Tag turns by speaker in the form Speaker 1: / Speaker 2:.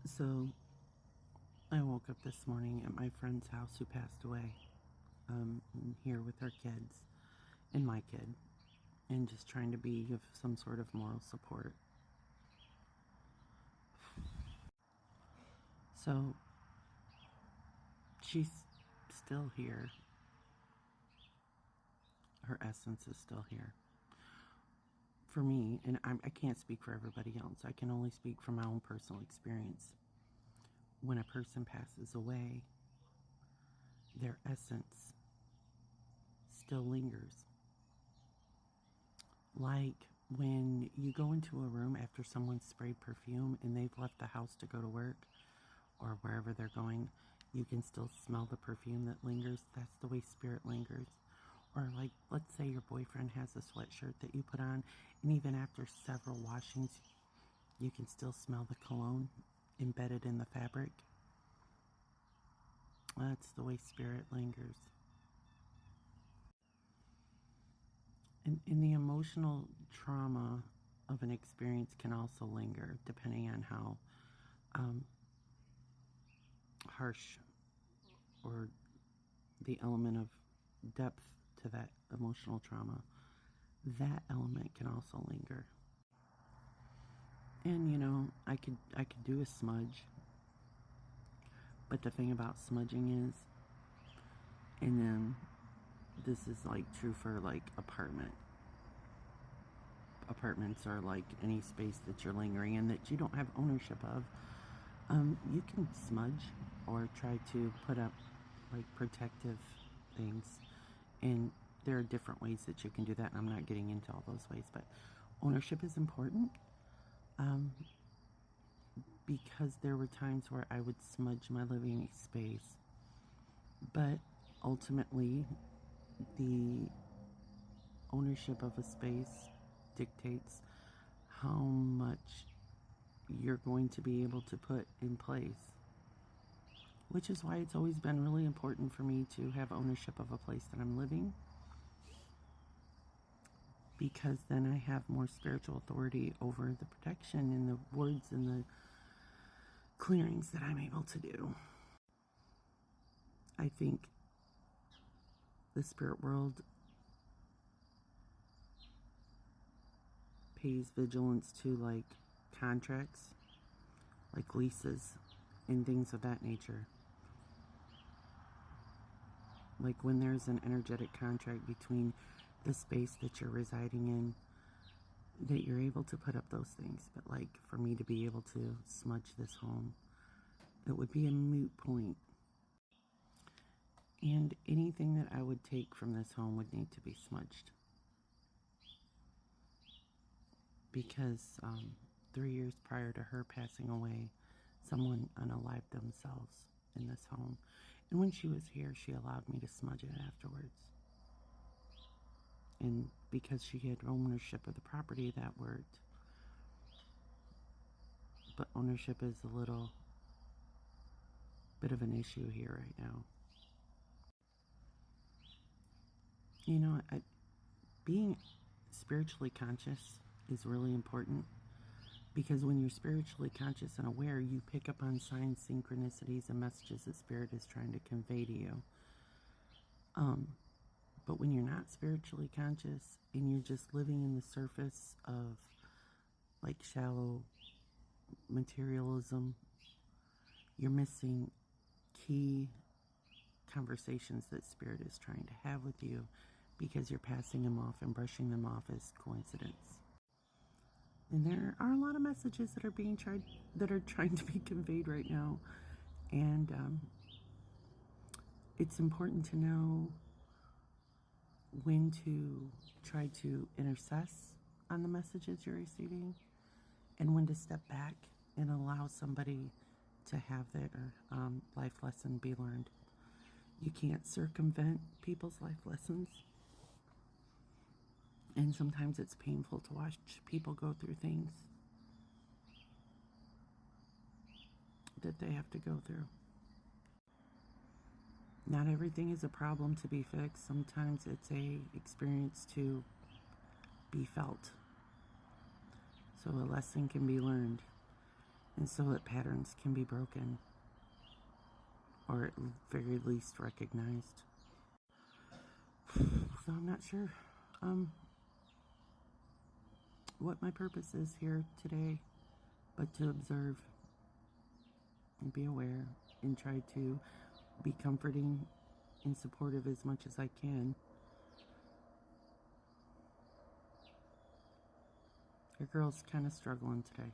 Speaker 1: So I woke up this morning at my friend's house who passed away, here with her kids and my kid, and just trying to be of some sort of moral support. So she's still here. Her essence is still here. For me, and I can't speak for everybody else, I can only speak from my own personal experience. When a person passes away, their essence still lingers. Like when you go into a room after someone's sprayed perfume and they've left the house to go to work or wherever they're going, you can still smell the perfume that lingers. That's the way spirit lingers. Or like, let's say your boyfriend has a sweatshirt that you put on, and even after several washings, you can still smell the cologne embedded in the fabric. That's the way spirit lingers. And the emotional trauma of an experience can also linger, depending on how harsh or the element of depth to that emotional trauma. That element can also linger. And I could do a smudge, but the thing about smudging is, and then this is like true for like apartments are like any space that you're lingering in that you don't have ownership of. You can smudge or try to put up like protective things, and there are different ways that you can do that, and I'm not getting into all those ways, but ownership is important. Because there were times where I would smudge my living space, but ultimately the ownership of a space dictates how much you're going to be able to put in place, which is why it's always been really important for me to have ownership of a place that I'm living, because then I have more spiritual authority over the protection and the woods and the clearings that I'm able to do. I think the spirit world pays vigilance to like contracts, like leases and things of that nature. Like when there's an energetic contract between the space that you're residing in, that you're able to put up those things. But like for me to be able to smudge this home, it would be a moot point. And anything that I would take from this home would need to be smudged. Because 3 years prior to her passing away, someone unalived themselves in this home. And when she was here, she allowed me to smudge it afterwards. And because she had ownership of the property, that worked. But ownership is a little bit of an issue here right now. Being spiritually conscious is really important, because when you're spiritually conscious and aware, you pick up on signs, synchronicities, and messages that Spirit is trying to convey to you. But when you're not spiritually conscious and you're just living in the surface of like shallow materialism, you're missing key conversations that Spirit is trying to have with you, because you're passing them off and brushing them off as coincidence. And there are a lot of messages that are trying to be conveyed right now, and it's important to know when to try to intercess on the messages you're receiving, and when to step back and allow somebody to have their life lesson be learned. You can't circumvent people's life lessons, and sometimes it's painful to watch people go through things that they have to go through. Not everything is a problem to be fixed. Sometimes it's a experience to be felt, so a lesson can be learned. and so that patterns can be broken, or at very least recognized. So I'm not sure what my purpose is here today, but to observe and be aware and try to be comforting and supportive as much as I can. Your girl's kind of struggling today.